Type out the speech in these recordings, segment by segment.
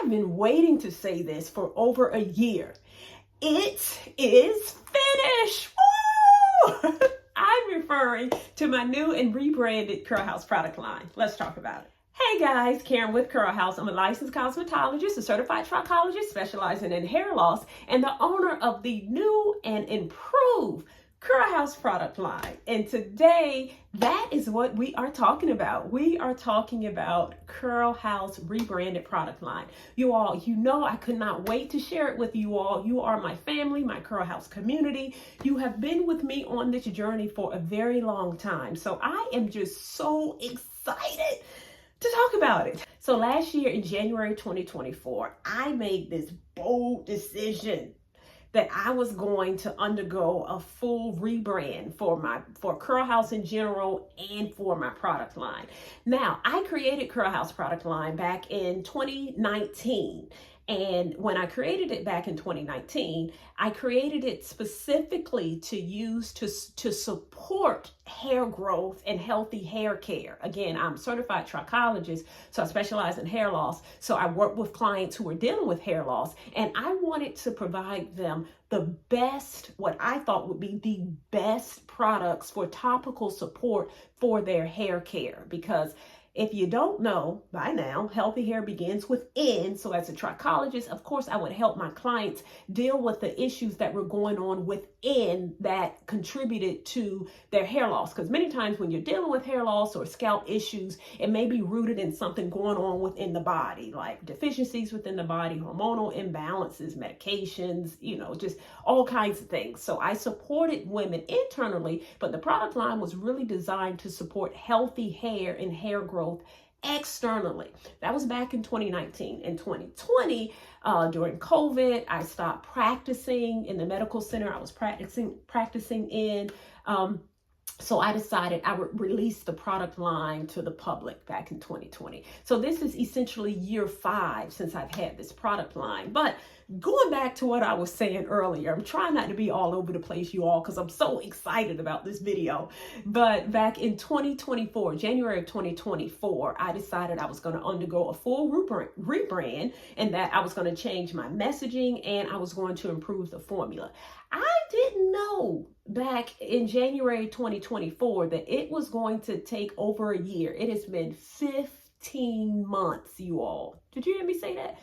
have been waiting to say this for over a year. It is finished. Woo! I'm referring to my new and rebranded Curl House product line. Let's talk about it. Hey guys, Karen with Curl House. I'm a licensed cosmetologist, a certified trichologist specializing in hair loss, and the owner of the new and improved Curl House product line. And today, that is what we are talking about. We are talking about Curl House rebranded product line. You all, you know I could not wait to share it with you all. You are my family, my Curl House community. You have been with me on this journey for a very long time. So I am just so excited to talk about it. So last year in January 2024, I made this bold decision that I was going to undergo a full rebrand for Curl House in general and for my product line. Now, I created Curl House product line back in 2019. And when I created it back in 2019, I created it specifically to use to support hair growth and healthy hair care. Again, I'm a certified trichologist, so I specialize in hair loss. So I work with clients who are dealing with hair loss, and I wanted to provide them the best, what I thought would be the best products for topical support for their hair care. Because if you don't know by now, healthy hair begins within. So as a trichologist, of course, I would help my clients deal with the issues that were going on within that contributed to their hair loss. Because many times when you're dealing with hair loss or scalp issues, it may be rooted in something going on within the body, like deficiencies within the body, hormonal imbalances, medications, just all kinds of things. So I supported women internally, but the product line was really designed to support healthy hair and hair growth externally. That was back in 2019. In 2020, during COVID, I stopped practicing in the medical center I was practicing in. So I decided I would release the product line to the public back in 2020. So this is essentially year 5 since I've had this product line. But going back to what I was saying earlier, I'm trying not to be all over the place, you all, because I'm so excited about this video. But back in 2024, January of 2024, I decided I was going to undergo a full rebrand, and that I was going to change my messaging and I was going to improve the formula. I didn't know back in January 2024 that it was going to take over a year. It has been 15 months, you all. Did you hear me say that?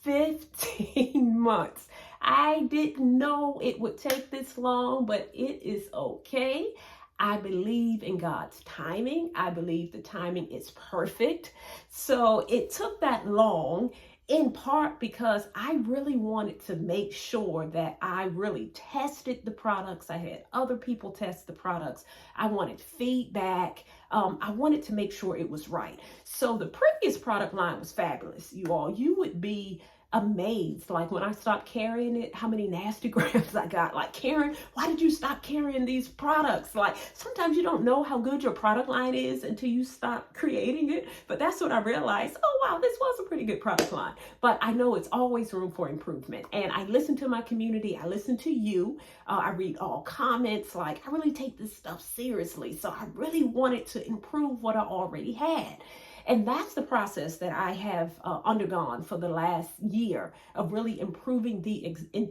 15 months. I didn't know it would take this long, but it is okay. I believe in God's timing. I believe the timing is perfect. So it took that long, in part because I really wanted to make sure that I really tested the products. I had other people test the products. I wanted feedback. I wanted to make sure it was right. So the previous product line was fabulous, you all. You would be amazed, like when I stopped carrying it, how many nasty grams I got. Like, Karen, why did you stop carrying these products? Like, sometimes you don't know how good your product line is until you stop creating it. But that's when I realized, oh wow, this was a pretty good product line. But I know it's always room for improvement. And I listen to my community. I listen to you. I read all comments. Like, I really take this stuff seriously. So I really wanted to improve what I already had. And that's the process that I have undergone for the last year of really improving the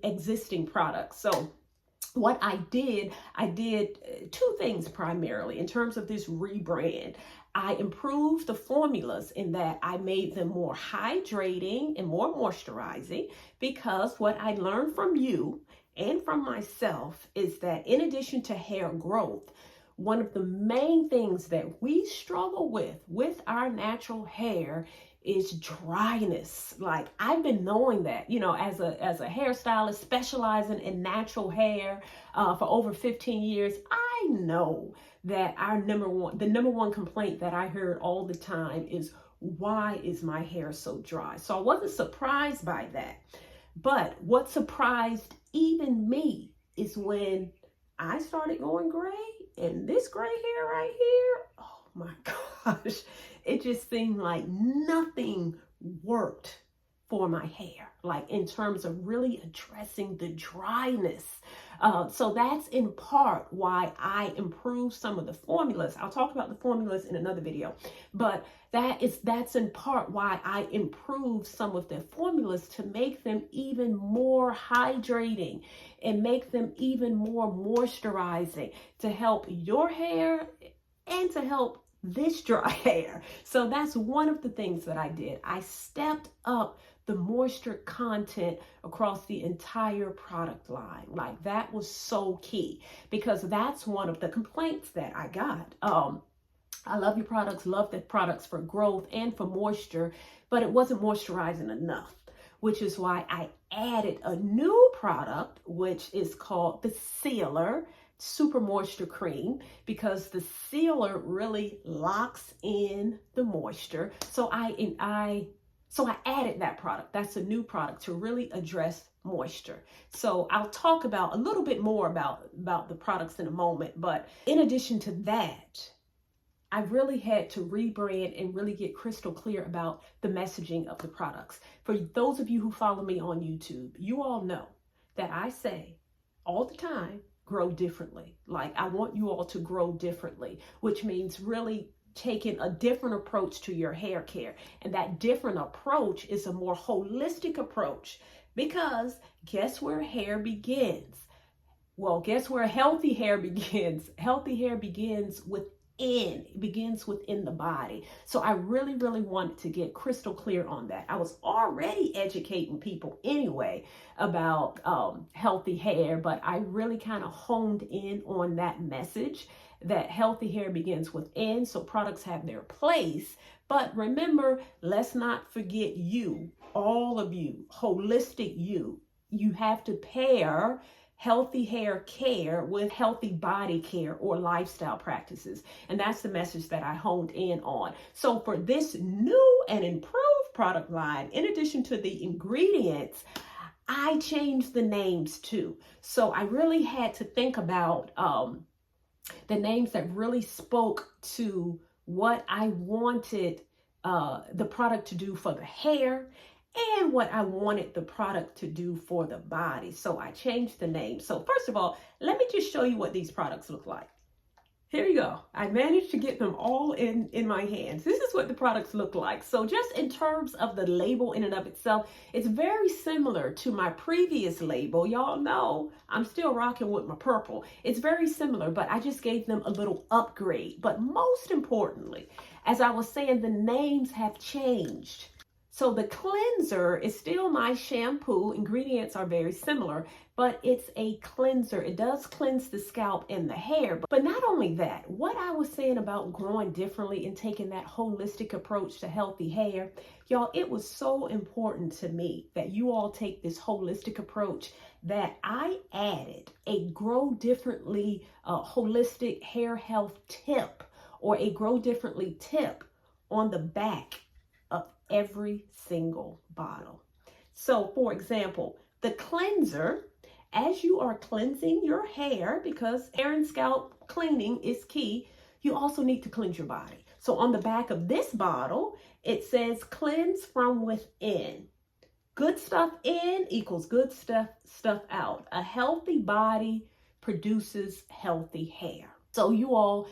existing products. So what I did 2 things primarily in terms of this rebrand. I improved the formulas in that I made them more hydrating and more moisturizing, because what I learned from you and from myself is that in addition to hair growth, one of the main things that we struggle with our natural hair is dryness. Like, I've been knowing that, as a hairstylist specializing in natural hair for over 15 years, I know that the number one complaint that I heard all the time is, why is my hair so dry? So I wasn't surprised by that. But what surprised even me is when I started going gray, and this gray hair right here, oh my gosh, it just seemed like nothing worked for my hair, like in terms of really addressing the dryness. So that's in part why I improved some of the formulas. I'll talk about the formulas in another video, but that's in part why I improved some of the formulas to make them even more hydrating and make them even more moisturizing to help your hair and to help this dry hair. So that's one of the things that I did. I stepped up the moisture content across the entire product line. Like, that was so key, because that's one of the complaints that I got. I love your products, love the products for growth and for moisture, but it wasn't moisturizing enough, which is why I added a new product, which is called the Sealer Super Moisture Cream, because the sealer really locks in the moisture. So I added that product. That's a new product to really address moisture. So I'll talk about a little bit more about the products in a moment. But in addition to that, I really had to rebrand and really get crystal clear about the messaging of the products. For those of you who follow me on YouTube, you all know that I say all the time, grow differently. Like, I want you all to grow differently, which means really taking a different approach to your hair care. And that different approach is a more holistic approach, because guess where hair begins? Well, guess where healthy hair begins? Healthy hair begins within the body. So I really wanted to get crystal clear on that. I was already educating people anyway about healthy hair, but I really kind of honed in on that message that healthy hair begins within. So products have their place, but remember, let's not forget you, all of you, holistic you. You have to pair healthy hair care with healthy body care or lifestyle practices. And that's the message that I honed in on. So for this new and improved product line, in addition to the ingredients, I changed the names too. So I really had to think about the names that really spoke to what I wanted the product to do for the hair and what I wanted the product to do for the body. So I changed the name. So first of all, let me just show you what these products look like. Here you go. I managed to get them all in my hands. This is what the products look like. So just in terms of the label in and of itself, it's very similar to my previous label. Y'all know I'm still rocking with my purple. It's very similar, but I just gave them a little upgrade. But most importantly, as I was saying, the names have changed. So the cleanser is still my shampoo. Ingredients are very similar, but it's a cleanser. It does cleanse the scalp and the hair. But not only that, what I was saying about growing differently and taking that holistic approach to healthy hair, y'all, it was so important to me that you all take this holistic approach that I added a grow differently holistic hair health tip, or a grow differently tip on the back of every single bottle. So for example, the cleanser, as you are cleansing your hair, because hair and scalp cleaning is key, you also need to cleanse your body. So on the back of this bottle, it says cleanse from within. Good stuff in equals good stuff out. A healthy body produces healthy hair. So you all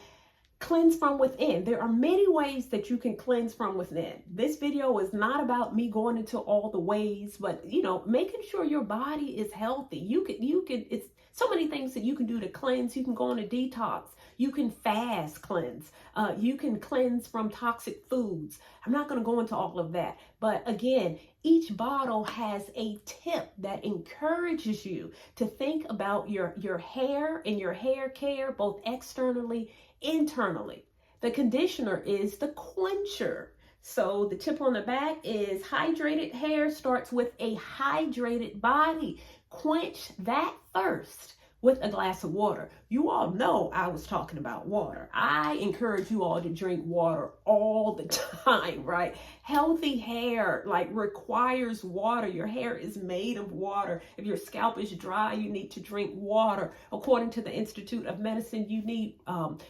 cleanse from within. There are many ways that you can cleanse from within. This video is not about me going into all the ways, but making sure your body is healthy. You can, it's so many things that you can do to cleanse. You can go on a detox. You can fast cleanse. You can cleanse from toxic foods. I'm not going to go into all of that. But again, each bottle has a tip that encourages you to think about your hair and your hair care, both externally, internally. The conditioner is the quencher. So the tip on the back is hydrated hair starts with a hydrated body. Quench that thirst with a glass of water. You all know I was talking about water. I encourage you all to drink water all the time, right? Healthy hair requires water. Your hair is made of water. If your scalp is dry, you need to drink water. According to the Institute of Medicine, you need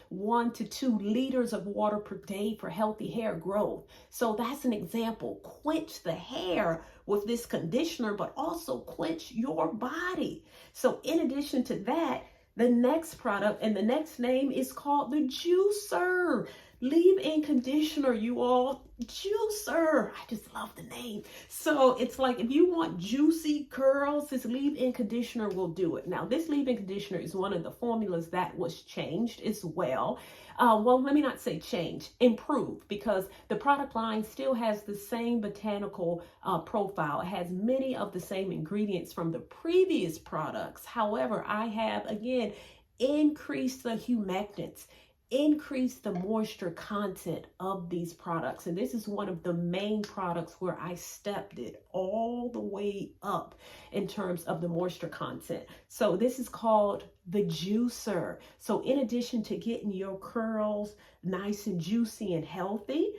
1 to 2 liters of water per day for healthy hair growth. So that's an example. Quench the hair with this conditioner, but also quench your body. So in addition to that, the next product and the next name is called the Juicer Leave-In Conditioner, you all. Juicer. I just love the name. So it's like if you want juicy curls, this leave-in conditioner will do it. Now, this leave-in conditioner is one of the formulas that was changed as well. Well, let me not say change, improved, because the product line still has the same botanical profile. It has many of the same ingredients from the previous products. However, I have, again, increased the humectants, increase the moisture content of these products. And this is one of the main products where I stepped it all the way up in terms of the moisture content. So this is called the Juicer. So in addition to getting your curls nice and juicy and healthy,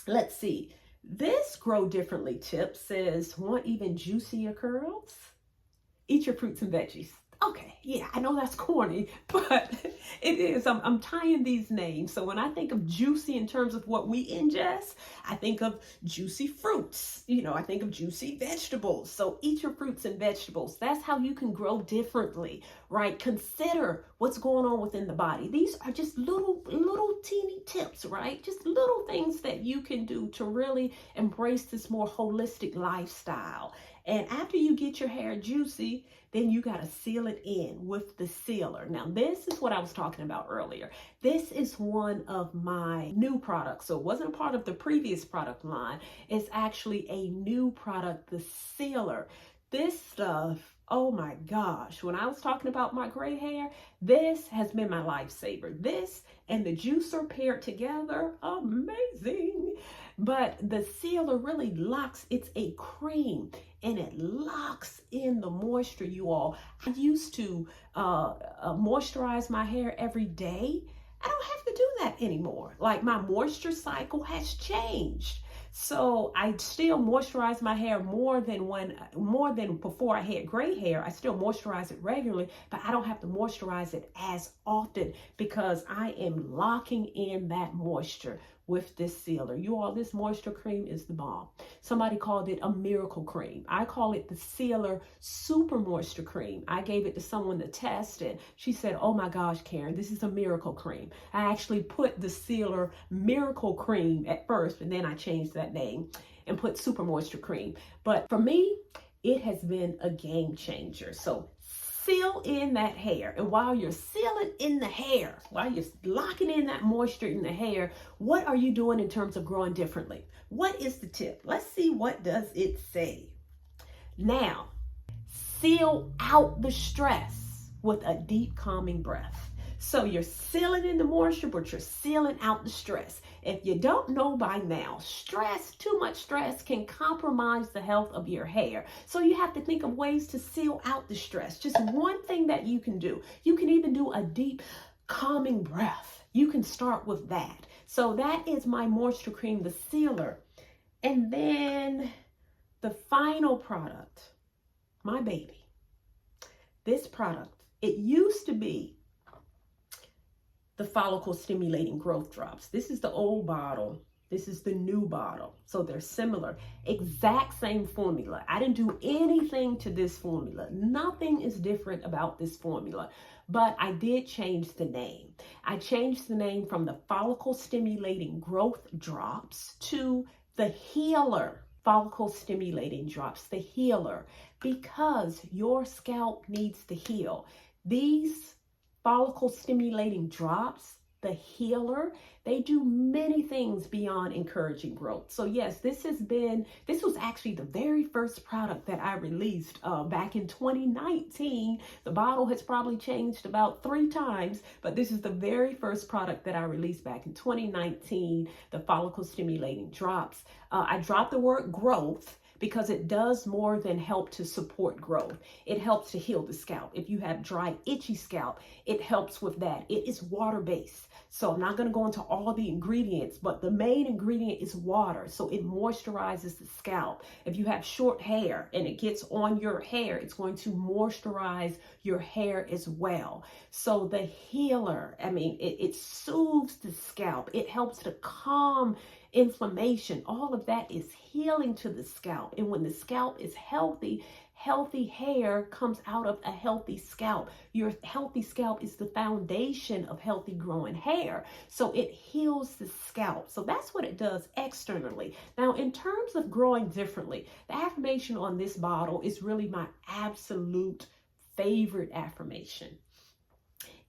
let's see, this Grow Differently tip says, want even juicier curls? Eat your fruits and veggies. Okay, yeah, I know that's corny, but it is. I'm tying these names. So when I think of juicy in terms of what we ingest, I think of juicy fruits. You know, I think of juicy vegetables. So eat your fruits and vegetables. That's how you can grow differently, right? Consider what's going on within the body. These are just little teeny tips, right? Just little things that you can do to really embrace this more holistic lifestyle. And after you get your hair juicy, then you got to seal it in with the sealer. Now, this is what I was talking about earlier. This is one of my new products. So it wasn't a part of the previous product line. It's actually a new product, the sealer. This stuff, oh my gosh, when I was talking about my gray hair, this has been my lifesaver. This and the juicer paired together, amazing. But the sealer really locks, it's a cream, and it locks in the moisture, you all. I used to moisturize my hair every day. I don't have to do that anymore. Like, my moisture cycle has changed. So I still moisturize my hair more than before I had gray hair. I still moisturize it regularly, but I don't have to moisturize it as often because I am locking in that moisture with this sealer. You all, this moisture cream is the bomb. Somebody called it a miracle cream. I call it the Sealer Super Moisture Cream. I gave it to someone to test it. She said, oh my gosh, Karen, this is a miracle cream. I actually put the Sealer Miracle Cream at first, and then I changed that name and put Super Moisture Cream. But for me, it has been a game changer. So seal in that hair. And while you're sealing in the hair, while you're locking in that moisture in the hair, what are you doing in terms of growing differently? What is the tip? Let's see, what does it say? Now, seal out the stress with a deep calming breath. So you're sealing in the moisture, but you're sealing out the stress. If you don't know by now, too much stress can compromise the health of your hair. So you have to think of ways to seal out the stress. Just one thing that you can do. You can even do a deep calming breath. You can start with that. So that is my moisture cream, the sealer. And then the final product, my baby. This product, it used to be the follicle stimulating growth drops. This is the old bottle. This is the new bottle. So they're similar, exact same formula. I didn't do anything to this formula. Nothing is different about this formula, but I did change the name. I changed the name from the follicle stimulating growth drops to the healer follicle stimulating drops, the healer, because your scalp needs to heal. These follicle stimulating drops, the healer, they do many things beyond encouraging growth. So yes, this was actually the very first product that I released back in 2019. The bottle has probably changed about 3 times, but this is the very first product that I released back in 2019, the follicle stimulating drops. I dropped the word growth because it does more than help to support growth. It helps to heal the scalp. If you have dry, itchy scalp, it helps with that. It is water-based. So I'm not going to go into all the ingredients, but the main ingredient is water. So it moisturizes the scalp. If you have short hair and it gets on your hair, it's going to moisturize your hair as well. So the healer, I mean, it soothes the scalp. It helps to calm inflammation, all of that is healing to the scalp. And when the scalp is healthy, healthy hair comes out of a healthy scalp. Your healthy scalp is the foundation of healthy growing hair. So it heals the scalp. So that's what it does externally. Now, in terms of growing differently, the affirmation on this bottle is really my absolute favorite affirmation.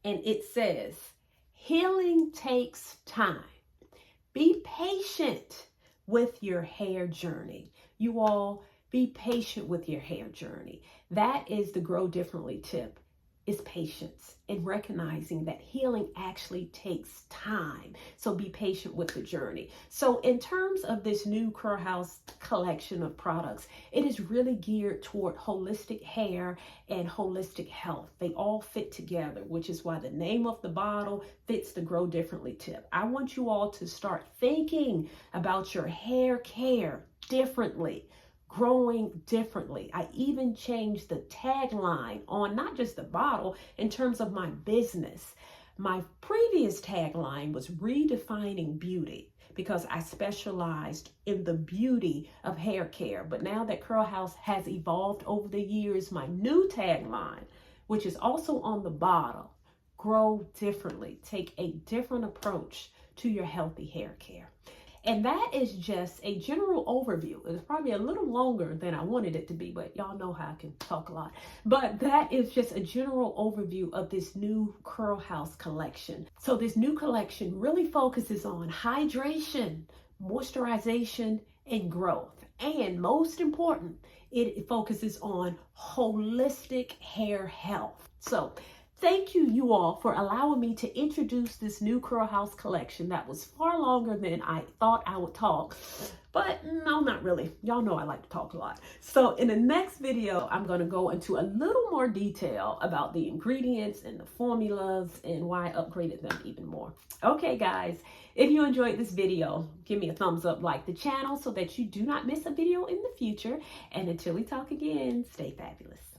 And it says, healing takes time. Be patient with your hair journey. You all, be patient with your hair journey. That is the grow differently tip, is patience and recognizing that healing actually takes time. So be patient with the journey. So in terms of this new Curl House collection of products, it is really geared toward holistic hair and holistic health. They all fit together, which is why the name of the bottle fits the Grow Differently tip. I want you all to start thinking about your hair care differently, growing differently. I even changed the tagline on not just the bottle in terms of my business. My previous tagline was redefining beauty because I specialized in the beauty of hair care. But now that Curl House has evolved over the years, my new tagline, which is also on the bottle, grow differently. Take a different approach to your healthy hair care. And that is just a general overview. It's probably a little longer than I wanted it to be, but y'all know how I can talk a lot. But that is just a general overview of this new Curl House collection. So this new collection really focuses on hydration, moisturization, and growth. And most important, it focuses on holistic hair health. So thank you all for allowing me to introduce this new Curl House collection that was far longer than I thought I would talk. But no, not really. Y'all know I like to talk a lot. So in the next video, I'm going to go into a little more detail about the ingredients and the formulas and why I upgraded them even more. Okay, guys, if you enjoyed this video, give me a thumbs up, like the channel so that you do not miss a video in the future. And until we talk again, stay fabulous.